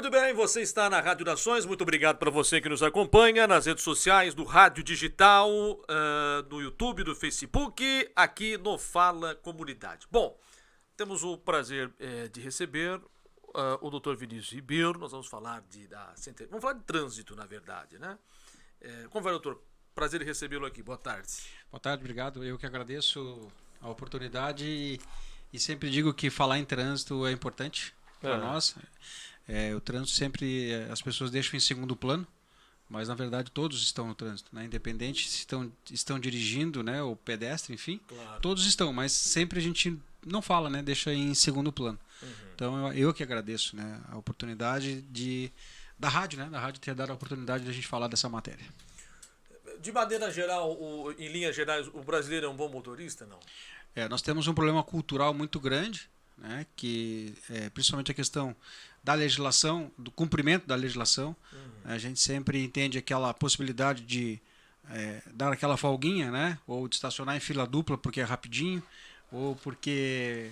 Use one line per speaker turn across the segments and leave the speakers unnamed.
Muito bem, você está na Rádio Nações, muito obrigado para você que nos acompanha nas redes sociais do Rádio Digital, no YouTube, do Facebook, aqui no Fala Comunidade. Bom, temos o prazer de receber o Dr. Vinícius Ribeiro. Nós vamos falar vamos falar de trânsito, na verdade, né? Como vai, doutor? Prazer em recebê-lo aqui. Boa tarde.
Boa tarde, obrigado. Eu que agradeço a oportunidade e sempre digo que falar em trânsito é importante para nós. O trânsito sempre as pessoas deixam em segundo plano, mas na verdade todos estão no trânsito, né? Independente se estão dirigindo, né, ou pedestre, enfim,
claro.
Todos estão, mas sempre a gente não fala, né, deixa em segundo plano. Então eu que agradeço, né, a oportunidade da rádio, né, da rádio ter dado a oportunidade de a gente falar dessa matéria.
De maneira geral, em linhas gerais, o brasileiro é um bom motorista, não?
Nós temos um problema cultural muito grande, né, que principalmente a questão da legislação, do cumprimento da legislação. A gente sempre entende aquela possibilidade de dar aquela folguinha, né, ou de estacionar em fila dupla porque é rapidinho, ou porque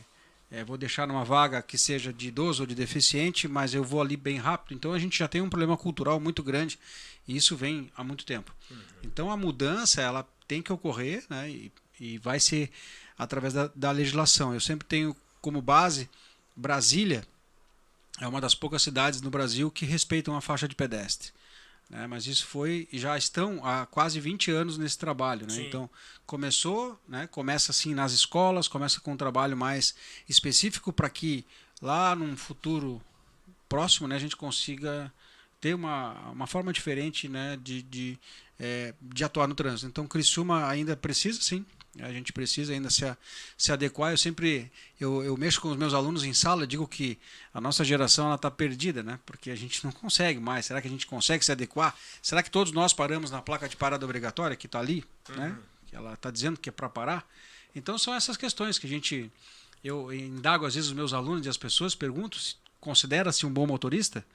vou deixar numa vaga que seja de idoso ou de deficiente, mas eu vou ali bem rápido. Então a gente já tem um problema cultural muito grande e isso vem há muito tempo. Então a mudança ela tem que ocorrer, né, e vai ser através da legislação. Eu sempre tenho como base Brasília. É uma das poucas cidades no Brasil que respeitam a faixa de pedestre, né? Mas isso já estão há quase 20 anos nesse trabalho, né? Então começa assim nas escolas, começa com um trabalho mais específico para que lá num futuro próximo, né, a gente consiga ter uma forma diferente, né, de atuar no trânsito. Então Criciúma ainda precisa, sim. A gente precisa ainda se adequar. Eu mexo com os meus alunos em sala, digo que a nossa geração está perdida, né? Porque a gente não consegue mais. Será que a gente consegue se adequar? Será que todos nós paramos na placa de parada obrigatória que está ali, né? Que ela está dizendo que é para parar? Então são essas questões que eu indago às vezes os meus alunos e as pessoas, pergunto se considera-se um bom motorista,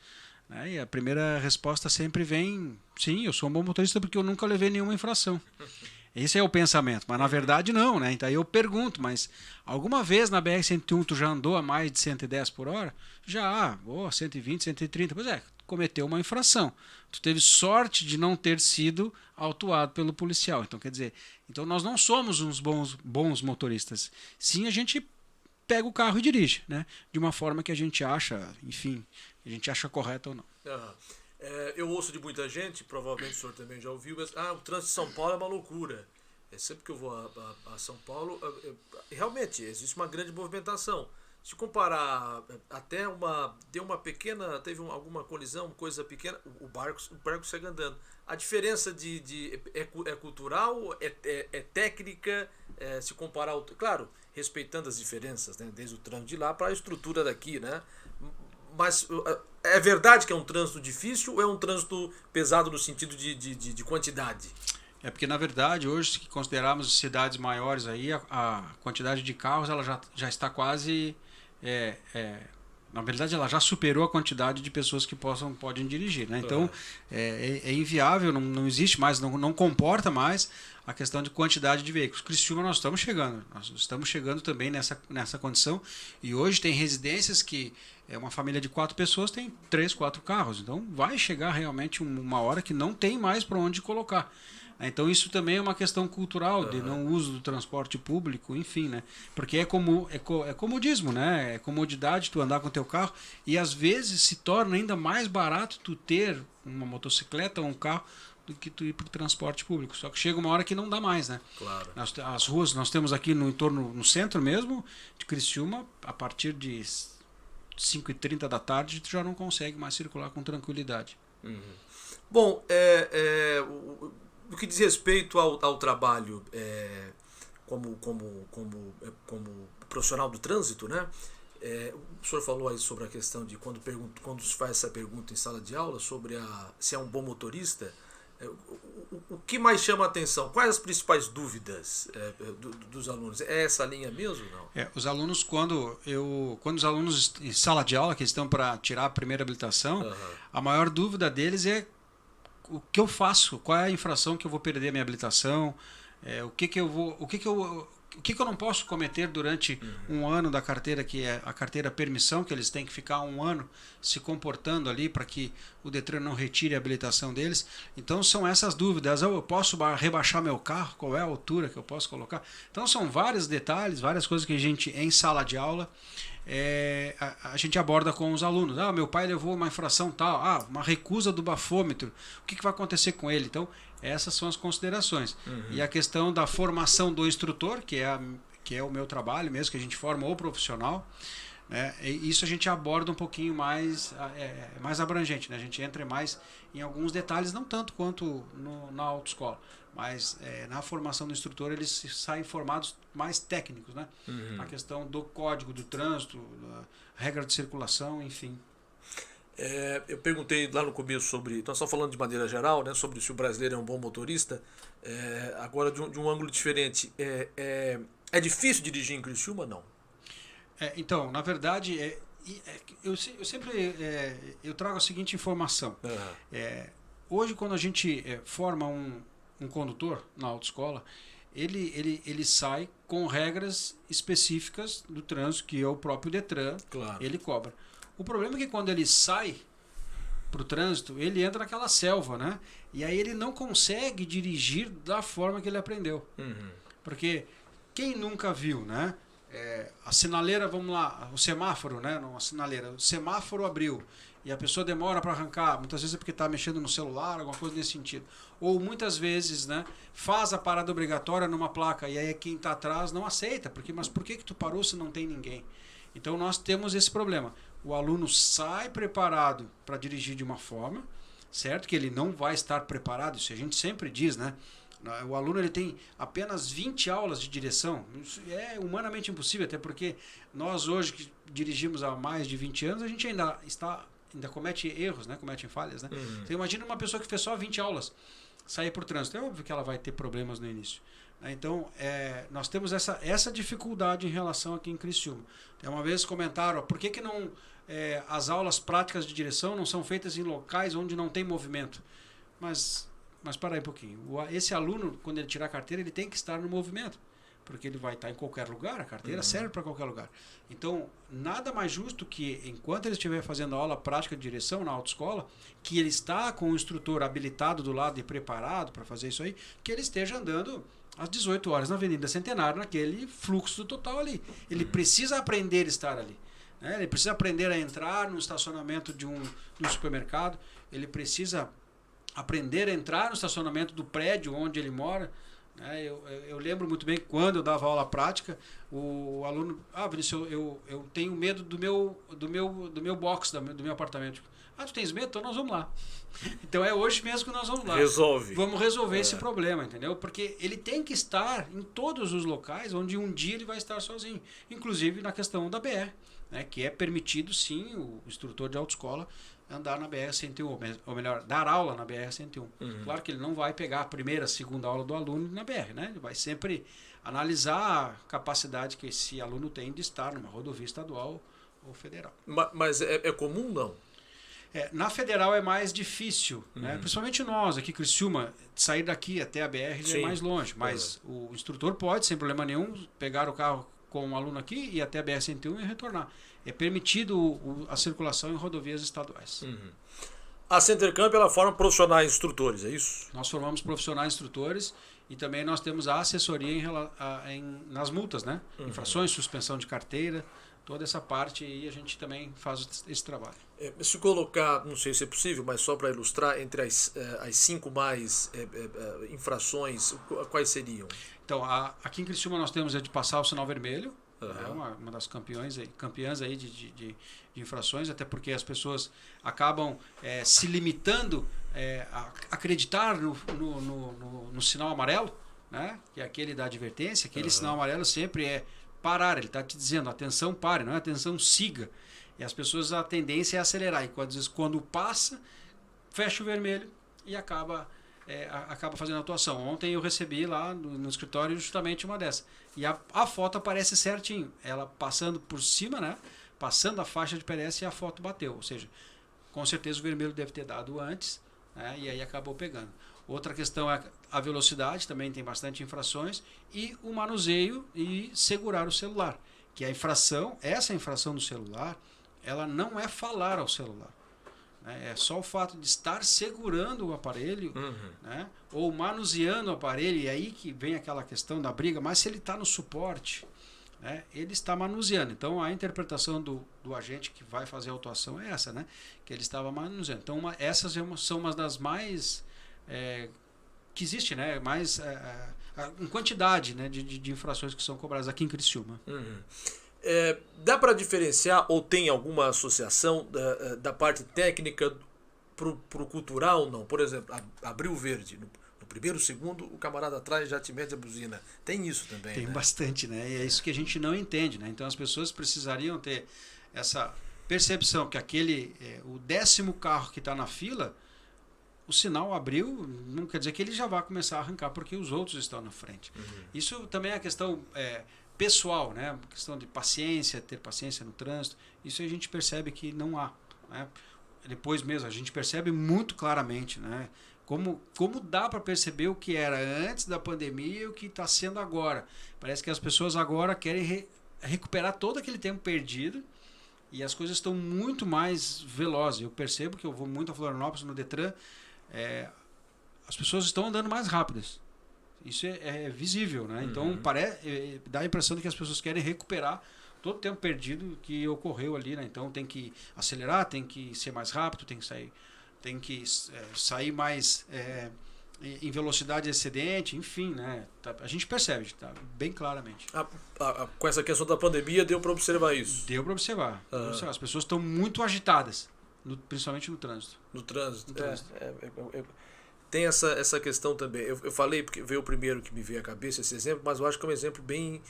né? E a primeira resposta sempre vem: sim, eu sou um bom motorista porque eu nunca levei nenhuma infração. Esse é o pensamento, mas na verdade não, né? Então eu pergunto, mas alguma vez na BR-101 tu já andou a mais de 110 por hora? Já, 120, 130, pois cometeu uma infração. Tu teve sorte de não ter sido autuado pelo policial. Então quer dizer, nós não somos uns bons motoristas. Sim, a gente pega o carro e dirige, né? De uma forma que a gente acha, enfim, correta ou não.
Eu ouço de muita gente, provavelmente o senhor também já ouviu, mas o trânsito de São Paulo é uma loucura. Sempre que eu vou a São Paulo, realmente existe uma grande movimentação. Se comparar, teve alguma colisão, coisa pequena, o barco segue andando. A diferença é cultural, é técnica, se comparar, claro, respeitando as diferenças, né, desde o trânsito de lá para a estrutura daqui, né? Mas é verdade que é um trânsito difícil ou é um trânsito pesado no sentido de quantidade?
Porque na verdade hoje, se considerarmos cidades maiores aí, a quantidade de carros ela já está quase na verdade ela já superou a quantidade de pessoas que podem dirigir, né? Então é inviável, não existe mais, não comporta mais a questão de quantidade de veículos. Criciúma nós estamos chegando também nessa condição, e hoje tem residências que uma família de 4 pessoas tem 3, 4 carros, então vai chegar realmente uma hora que não tem mais para onde colocar. Então isso também é uma questão cultural de não uso do transporte público, enfim, né? Porque é comodismo, né? É comodidade tu andar com o teu carro, e às vezes se torna ainda mais barato tu ter uma motocicleta ou um carro do que tu ir para o transporte público. Só que chega uma hora que não dá mais, né?
Claro.
As ruas nós temos aqui no centro mesmo de Criciúma, a partir de 5h30 da tarde tu já não consegue mais circular com tranquilidade.
Bom, no que diz respeito ao trabalho como profissional do trânsito, né? O senhor falou aí sobre a questão de quando se faz essa pergunta em sala de aula sobre se é um bom motorista. O que mais chama a atenção? Quais as principais dúvidas dos alunos? É essa linha mesmo ou não?
Os alunos, quando os alunos em sala de aula que estão para tirar a primeira habilitação, a maior dúvida deles é o que eu faço, qual é a infração que eu vou perder a minha habilitação, o que eu não posso cometer durante um ano da carteira, que é a carteira permissão, que eles têm que ficar um ano se comportando ali para que o Detran não retire a habilitação deles. Então são essas dúvidas. Eu posso rebaixar meu carro? Qual é a altura que eu posso colocar? Então são vários detalhes, várias coisas que a gente, em sala de aula, a gente aborda com os alunos. Meu pai levou uma infração tal, uma recusa do bafômetro, o que vai acontecer com ele? Então essas são as considerações. E a questão da formação do instrutor, que é o meu trabalho mesmo, que a gente forma o profissional, né? Isso a gente aborda um pouquinho mais abrangente, né? A gente entra mais em alguns detalhes, não tanto quanto na autoescola, mas na formação do instrutor eles saem formados mais técnicos, né? A questão do código do trânsito, da regra de circulação, enfim.
Eu perguntei lá no começo sobre, nós estamos falando de maneira geral, né, sobre se o brasileiro é um bom motorista, agora de um ângulo diferente. É difícil dirigir em Criciúma, não?
Então, na verdade, eu sempre trago a seguinte informação. Hoje, quando a gente forma um condutor na autoescola, ele sai com regras específicas do trânsito, que é o próprio Detran, claro. Ele cobra. O problema é que quando ele sai para o trânsito, ele entra naquela selva, né? E aí ele não consegue dirigir da forma que ele aprendeu. Porque quem nunca viu, né? A sinaleira, vamos lá, o semáforo, né? Não, a sinaleira, o semáforo abriu e a pessoa demora para arrancar, muitas vezes é porque está mexendo no celular, alguma coisa nesse sentido. Ou muitas vezes, né, faz a parada obrigatória numa placa e aí quem está atrás não aceita, mas por que tu parou se não tem ninguém? Então nós temos esse problema. O aluno sai preparado para dirigir de uma forma, certo? Que ele não vai estar preparado, isso a gente sempre diz, né? O aluno ele tem apenas 20 aulas de direção. Isso é humanamente impossível, até porque nós hoje que dirigimos há mais de 20 anos, a gente ainda comete erros, né? Comete falhas, né? Então imagina uma pessoa que fez só 20 aulas sair por trânsito. É óbvio que ela vai ter problemas no início. Então, nós temos essa dificuldade em relação aqui em Criciúma. Uma vez comentaram, por que não as aulas práticas de direção não são feitas em locais onde não tem movimento? Mas para aí um pouquinho. Esse aluno, quando ele tirar a carteira, ele tem que estar no movimento, porque ele vai estar em qualquer lugar, a carteira serve para qualquer lugar. Então, nada mais justo que, enquanto ele estiver fazendo a aula prática de direção na autoescola, que ele está com o instrutor habilitado do lado e preparado para fazer isso aí, que ele esteja andando às 18 horas na Avenida Centenário, naquele fluxo total ali. Ele precisa aprender a estar ali. Né? Ele precisa aprender a entrar no estacionamento de um supermercado, ele precisa aprender a entrar no estacionamento do prédio onde ele mora. Eu lembro muito bem que quando eu dava aula prática, o aluno, Vinícius, eu tenho medo do meu box, do meu apartamento. Tu tens medo? Então nós vamos lá. Então é hoje mesmo que nós vamos lá. Vamos resolver esse problema, entendeu? Porque ele tem que estar em todos os locais onde um dia ele vai estar sozinho. Inclusive na questão da BR, né? Que é permitido sim o instrutor de autoescola andar na BR-101, ou melhor, dar aula na BR-101. Claro que ele não vai pegar a primeira, a segunda aula do aluno na BR, né? Ele vai sempre analisar a capacidade que esse aluno tem de estar numa rodovia estadual ou federal.
Mas é comum, não?
Na federal é mais difícil, né? Principalmente nós, aqui Criciúma, sair daqui até a BR é mais longe, mas o instrutor pode, sem problema nenhum, pegar o carro com um aluno aqui e ir até a BR-101 e retornar. É permitido a circulação em rodovias estaduais.
A Centercamp ela forma profissionais instrutores, é isso?
Nós formamos profissionais instrutores e também nós temos a assessoria nas multas, né? Infrações, suspensão de carteira, toda essa parte aí a gente também faz esse trabalho.
Se colocar, não sei se é possível, mas só para ilustrar, entre as 5 mais infrações, quais seriam?
Então, aqui em Criciúma nós temos a de passar o sinal vermelho, é uma das campeãs aí de infrações, até porque as pessoas acabam se limitando a acreditar no sinal amarelo, né? Que é aquele da advertência. Aquele sinal amarelo sempre é parar, ele está te dizendo, atenção, pare, não é atenção, siga. E as pessoas, a tendência é acelerar, e quando passa, fecha o vermelho e acaba fazendo a atuação. Ontem eu recebi lá no escritório justamente uma dessa. E a foto aparece certinho. Ela passando por cima, né? Passando a faixa de pedestre e a foto bateu. Ou seja, com certeza o vermelho deve ter dado antes, né? E aí acabou pegando. Outra questão é a velocidade, também tem bastante infrações, e o manuseio e segurar o celular. Que a infração, essa infração do celular, ela não é falar ao celular. Né? É só o fato de estar segurando o aparelho, né? Ou manuseando o aparelho, e aí que vem aquela questão da briga, mas se ele está no suporte, né? Ele está manuseando. Então a interpretação do agente que vai fazer a autuação é essa, né? Que ele estava manuseando. Então essas são uma das mais... que existe, né? Mais em quantidade, né? de infrações que são cobradas aqui em Criciúma.
Dá para diferenciar ou tem alguma associação da parte técnica pro cultural? Não. Por exemplo, abriu o verde. No primeiro segundo, o camarada atrás já te mete a buzina. Tem isso também,
Tem,
né?
bastante, né? E é isso que a gente não entende, né? Então as pessoas precisariam ter essa percepção que o 10º carro que está na fila, o sinal abriu, não quer dizer que ele já vai começar a arrancar porque os outros estão na frente. Isso também é questão pessoal, né? Questão de paciência, ter paciência no trânsito. Isso a gente percebe que não há, né? Depois mesmo a gente percebe muito claramente, né? Como dá para perceber o que era antes da pandemia e o que está sendo agora. Parece que as pessoas agora querem recuperar todo aquele tempo perdido e as coisas estão muito mais velozes. Eu percebo que eu vou muito a Florianópolis no Detran, as pessoas estão andando mais rápidas. Isso é visível, né? Então dá a impressão de que as pessoas querem recuperar todo o tempo perdido que ocorreu ali, né? Então tem que acelerar, tem que ser mais rápido, tem que sair mais em velocidade excedente, enfim, né? A gente percebe, tá bem claramente.
Com essa questão da pandemia, deu para observar isso?
Deu para observar. As pessoas estão muito agitadas, principalmente no trânsito.
No trânsito. Tem essa questão também. Eu falei porque veio o primeiro que me veio à cabeça esse exemplo, mas eu acho que é um exemplo bem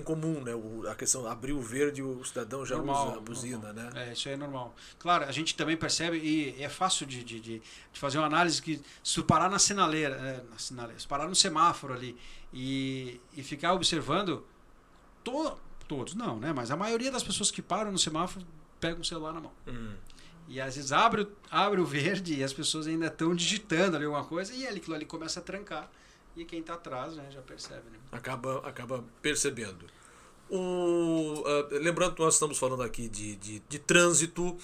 comum, né? A questão abrir o verde, o cidadão já usa a buzina, né?
Isso aí é normal. Claro, a gente também percebe, e é fácil de fazer uma análise, que se tu parar na sinaleira, se parar no semáforo ali e ficar observando, todos não, né? Mas a maioria das pessoas que param no semáforo pegam o celular na mão. E às vezes abre o verde e as pessoas ainda estão digitando ali alguma coisa e aquilo ali começa a trancar. E quem está atrás, né, já percebe. Né?
Acaba percebendo. Lembrando que nós estamos falando aqui de trânsito.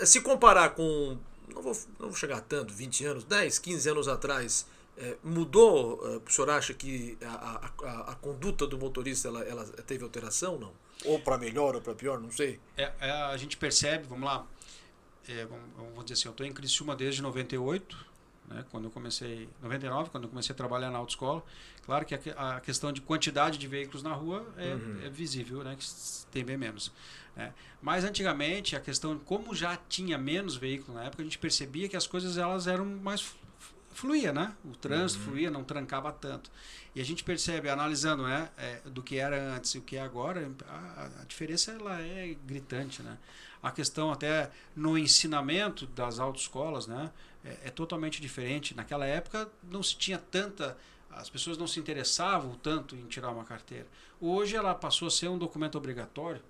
Se comparar com... Não vou chegar a tanto, 20 anos, 10, 15 anos atrás, mudou? O senhor acha que a conduta do motorista ela teve alteração, não? Ou para melhor ou para pior, não sei.
A gente percebe, vamos lá, vamos dizer assim, eu estou em Criciúma desde 98, né, 99, quando eu comecei a trabalhar na autoescola. Claro que a questão de quantidade de veículos na rua é visível, né, que tem bem menos. Né. Mas antigamente, a questão de como já tinha menos veículos na época, a gente percebia que as coisas elas eram mais... fluía, né? O trânsito fluía, não trancava tanto. E a gente percebe, analisando, né, do que era antes e o que é agora, a diferença ela é gritante, né? A questão até no ensinamento das autoescolas, né, é totalmente diferente. Naquela época não se tinha as pessoas não se interessavam tanto em tirar uma carteira. Hoje ela passou a ser um documento obrigatório,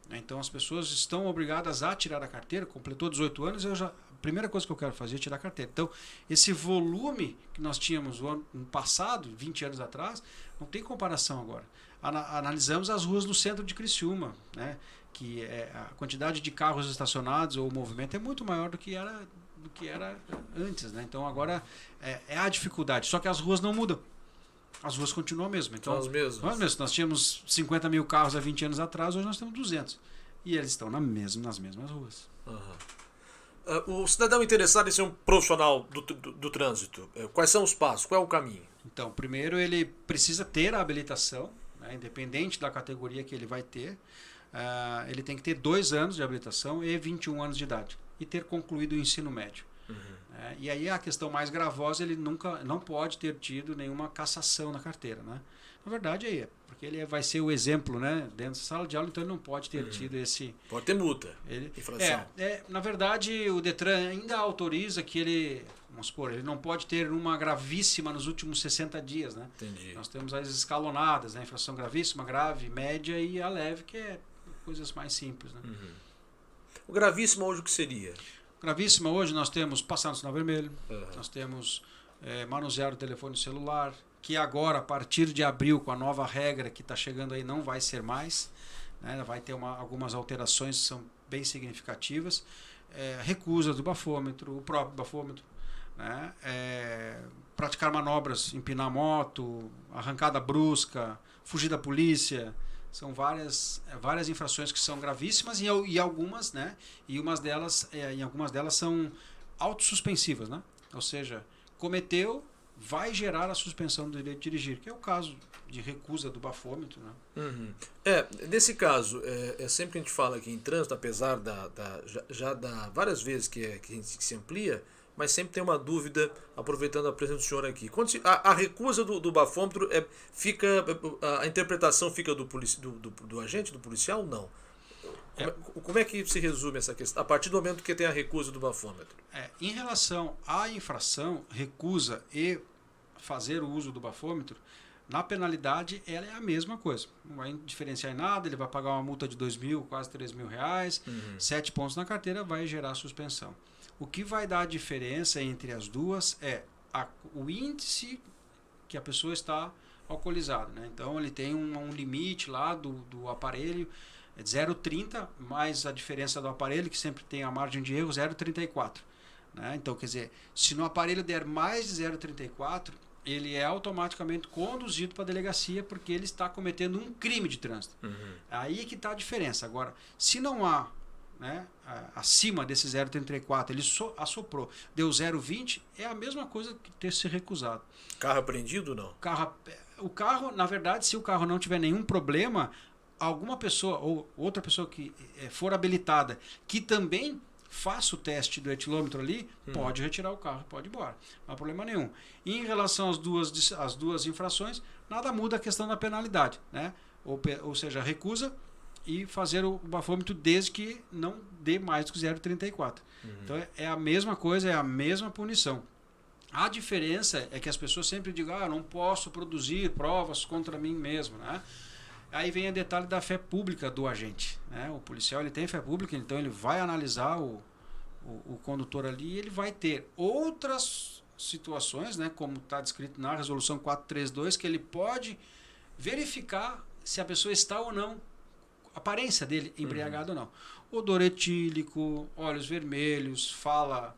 né? Então as pessoas estão obrigadas a tirar a carteira. Completou 18 anos, a primeira coisa que eu quero fazer é tirar a carteira. Então esse volume que nós tínhamos no passado, 20 anos atrás, não tem comparação agora. Analisamos as ruas no centro de Criciúma, né? Que a quantidade de carros estacionados ou o movimento é muito maior do que era antes, né? Então agora é a dificuldade, só que as ruas não mudam. As ruas continuam mesmo. Então,
são as mesmas.
Nós tínhamos 50 mil carros há 20 anos atrás, hoje nós temos 200. E eles estão nas mesmas ruas.
O cidadão interessado em ser um profissional do trânsito, quais são os passos? Qual é o caminho?
Então, primeiro ele precisa ter a habilitação, né, independente da categoria que ele vai ter. Ele tem que ter 2 anos de habilitação e 21 anos de idade e ter concluído o ensino médio. E aí a questão mais gravosa, ele não pode ter tido nenhuma cassação na carteira, né? Na verdade porque ele vai ser o exemplo, né, dentro da sala de aula, então ele não pode ter tido esse...
Pode ter multa, infração.
Na verdade o Detran ainda autoriza que ele, vamos supor, ele não pode ter uma gravíssima nos últimos 60 dias, né?
Entendi.
Nós temos as escalonadas, né, infração gravíssima, grave, média e a leve, que é coisas mais simples, né?
O gravíssimo hoje o que seria?
Gravíssima hoje nós temos passar no sinal vermelho, nós temos manusear o telefone celular, que agora, a partir de abril, com a nova regra que está chegando aí, não vai ser mais, né? Vai ter algumas alterações que são bem significativas. Recusa do bafômetro, o próprio bafômetro, né? Praticar manobras, empinar moto, arrancada brusca, fugir da polícia. São várias infrações que são gravíssimas e algumas, né? E em algumas delas são autossuspensivas, né? Ou seja, cometeu, vai gerar a suspensão do direito de dirigir, que é o caso de recusa do bafômetro, né?
Uhum. Nesse caso, sempre que a gente fala aqui em trânsito, apesar já da várias vezes que a gente se amplia, mas sempre tem uma dúvida, aproveitando a presença do senhor aqui. Quando a recusa do bafômetro, a interpretação fica do agente, do policial, ou não? Como é que se resume essa questão, a partir do momento que tem a recusa do bafômetro?
Em relação à infração, recusa e fazer o uso do bafômetro, na penalidade ela é a mesma coisa. Não vai diferenciar em nada, ele vai pagar uma multa de R$2.000, quase R$3.000, 7 pontos na carteira, vai gerar suspensão. O que vai dar a diferença entre as duas é o índice que a pessoa está alcoolizada, né? Então ele tem um limite lá do aparelho, 0,30, mais a diferença do aparelho, que sempre tem a margem de erro, 0,34. Né? Então, quer dizer, se no aparelho der mais de 0,34, ele é automaticamente conduzido para a delegacia porque ele está cometendo um crime de trânsito. Aí que está a diferença. Agora, se não há, né, acima desse 0,34, ele assoprou, deu 0,20, é a mesma coisa que ter se recusado.
Carro apreendido ou não?
O carro, na verdade, se o carro não tiver nenhum problema, alguma pessoa ou outra pessoa que for habilitada, que também faça o teste do etilômetro ali, pode retirar o carro, pode ir embora. Não há problema nenhum. E em relação às duas infrações, nada muda a questão da penalidade, né? Ou seja, recusa e fazer o bafômetro desde que não dê mais do que 0,34. Então é a mesma coisa, é a mesma punição. A diferença é que as pessoas sempre digam, não posso produzir provas contra mim mesmo, né? Aí vem o detalhe da fé pública do agente, né? O policial ele tem fé pública, então ele vai analisar o condutor ali e ele vai ter outras situações, né? Como está descrito na resolução 432, que ele pode verificar se a pessoa está ou não, a aparência dele embriagado ou não. Odor etílico, olhos vermelhos, fala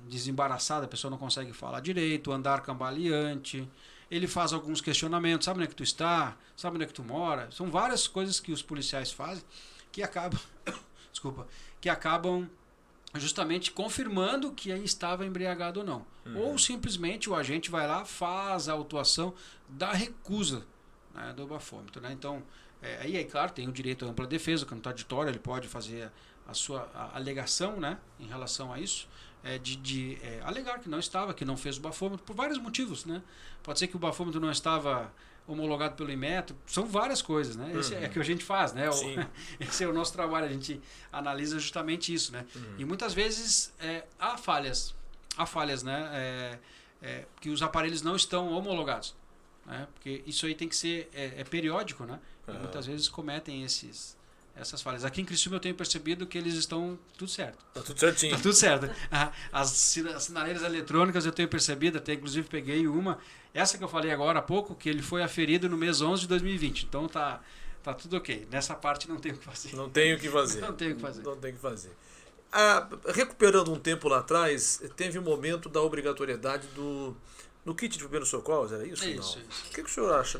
desembaraçada, a pessoa não consegue falar direito, andar cambaleante. Ele faz alguns questionamentos, sabe onde é que tu está? Sabe onde é que tu mora? São várias coisas que os policiais fazem que acabam, que acabam justamente confirmando que aí estava embriagado ou não. Ou simplesmente o agente vai lá, faz a autuação da recusa, né, do bafômetro, né? Então, aí, claro, tem o direito à ampla defesa, o contraditório, ele pode fazer a sua alegação, né, em relação a isso. De alegar que não estava, que não fez o bafômetro, por vários motivos, né? Pode ser que o bafômetro não estava homologado pelo Inmetro, são várias coisas, né? Esse é que a gente faz, né? Esse é o nosso trabalho, a gente analisa justamente isso, né? E muitas vezes há falhas, né? Que os aparelhos não estão homologados, né? Porque isso aí tem que ser periódico, né? E muitas vezes cometem essas falhas. Aqui em Criciúma eu tenho percebido que eles estão tudo certo.
Tá tudo certinho.
Tá tudo certo. As sinaleiras eletrônicas eu tenho percebido, até inclusive peguei uma, essa que eu falei agora há pouco, que ele foi aferido no mês 11 de 2020. Então tá tudo ok. Nessa parte não tem o que fazer.
Não tem o que fazer.
Não tem o que fazer.
Não tem o que fazer. Recuperando um tempo lá atrás, teve um momento da obrigatoriedade no kit de primeiros socorros, era isso?
Isso.
O que o senhor acha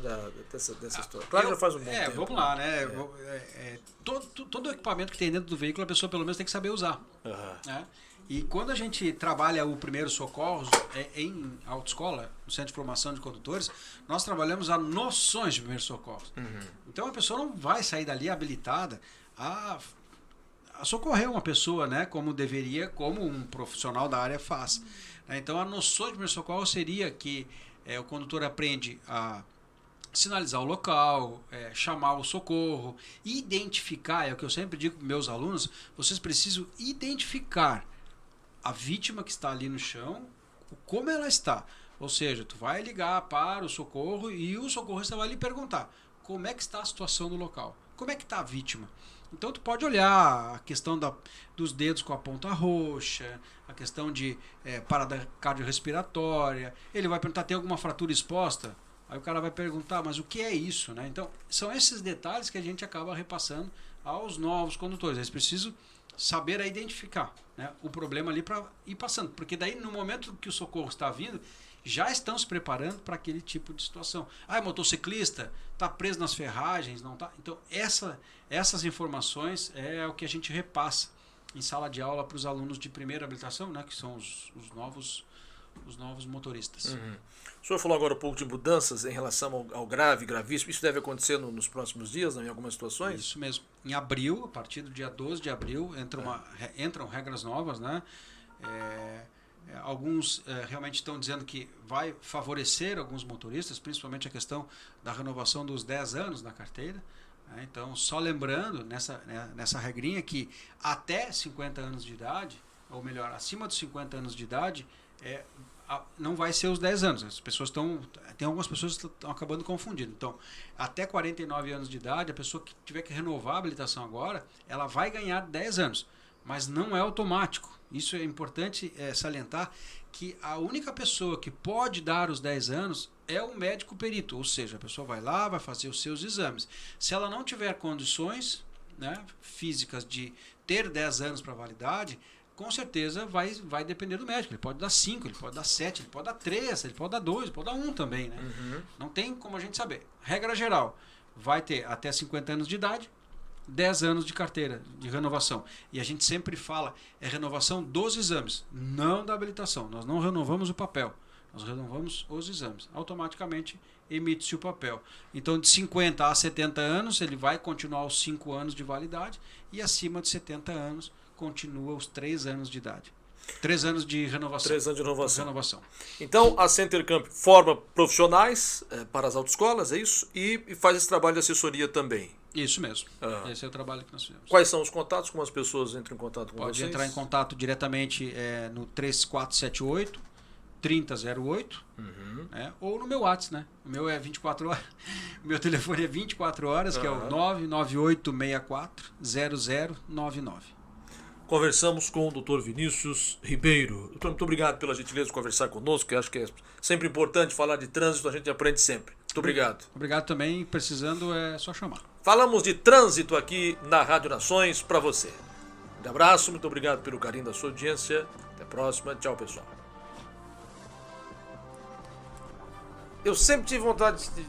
dessa história? Claro que já faz um bom tempo.
Vamos lá, né? Todo equipamento que tem dentro do veículo, a pessoa pelo menos tem que saber usar. Né? E quando a gente trabalha o primeiros socorros em autoescola, no Centro de Formação de Condutores, nós trabalhamos a noções de primeiros socorros. Então a pessoa não vai sair dali habilitada a socorrer uma pessoa, né, como deveria, como um profissional da área faz. Então a noção de primeiro socorro seria que o condutor aprende a sinalizar o local, chamar o socorro, identificar, é o que eu sempre digo para meus alunos, vocês precisam identificar a vítima que está ali no chão, como ela está. Ou seja, tu vai ligar para o socorro e o socorrista vai lhe perguntar como é que está a situação do local, como é que está a vítima. Então tu pode olhar a questão dos dedos com a ponta roxa, a questão de parada cardiorrespiratória. Ele vai perguntar, tem alguma fratura exposta? Aí o cara vai perguntar, mas o que é isso? Né? Então são esses detalhes que a gente acaba repassando aos novos condutores. Eles precisam saber identificar, né, o problema ali para ir passando. Porque daí no momento que o socorro está vindo, já estão se preparando para aquele tipo de situação. Ah, motociclista está preso nas ferragens, não está. Então essas informações é o que a gente repassa em sala de aula para os alunos de primeira habilitação, né, que são os novos motoristas.
Uhum. O senhor falou agora um pouco de mudanças em relação ao grave, gravíssimo. Isso deve acontecer nos próximos dias, em algumas situações?
Isso mesmo. Em abril, a partir do dia 12 de abril, entram regras novas, né? Alguns realmente estão dizendo que vai favorecer alguns motoristas, principalmente a questão da renovação dos 10 anos na carteira. Então, só lembrando nessa regrinha que até 50 anos de idade, ou melhor, acima dos 50 anos de idade, não vai ser os 10 anos. As pessoas tem algumas pessoas que estão acabando confundindo. Então, até 49 anos de idade, a pessoa que tiver que renovar a habilitação agora, ela vai ganhar 10 anos. Mas não é automático. Isso é importante salientar que a única pessoa que pode dar os 10 anos é o médico perito. Ou seja, a pessoa vai lá, vai fazer os seus exames. Se ela não tiver condições, né, físicas de ter 10 anos para validade, com certeza vai depender do médico. Ele pode dar 5, ele pode dar 7, ele pode dar 3, ele pode dar 2, ele pode dar 1 também. Né?
Uhum.
Não tem como a gente saber. Regra geral, vai ter até 50 anos de idade, 10 anos de carteira de renovação. E a gente sempre fala, é renovação dos exames, não da habilitação. Nós não renovamos o papel, nós renovamos os exames. Automaticamente emite-se o papel. Então, de 50 a 70 anos, ele vai continuar os 5 anos de validade e acima de 70 anos, continua os 3 anos de idade. 3 anos de renovação.
3 anos de renovação. Então, a Centercamp forma profissionais para as autoescolas, é isso? E faz esse trabalho de assessoria também.
Isso mesmo. Esse é o trabalho que nós fizemos.
Quais são os contatos? Como as pessoas entram em contato com vocês?
Pode entrar em contato diretamente no 3478 3008, né? Ou no meu WhatsApp, né? O meu é 24 horas. O meu telefone é 24 horas, que é o 998640099.
Conversamos com o Dr. Vinícius Ribeiro. Doutor, muito obrigado pela gentileza de conversar conosco. Eu acho que é sempre importante falar de trânsito, a gente aprende sempre. Muito obrigado.
Obrigado também. Precisando é só chamar.
Falamos de trânsito aqui na Rádio Nações para você. Um abraço, muito obrigado pelo carinho da sua audiência. Até a próxima. Tchau, pessoal. Eu sempre tive vontade de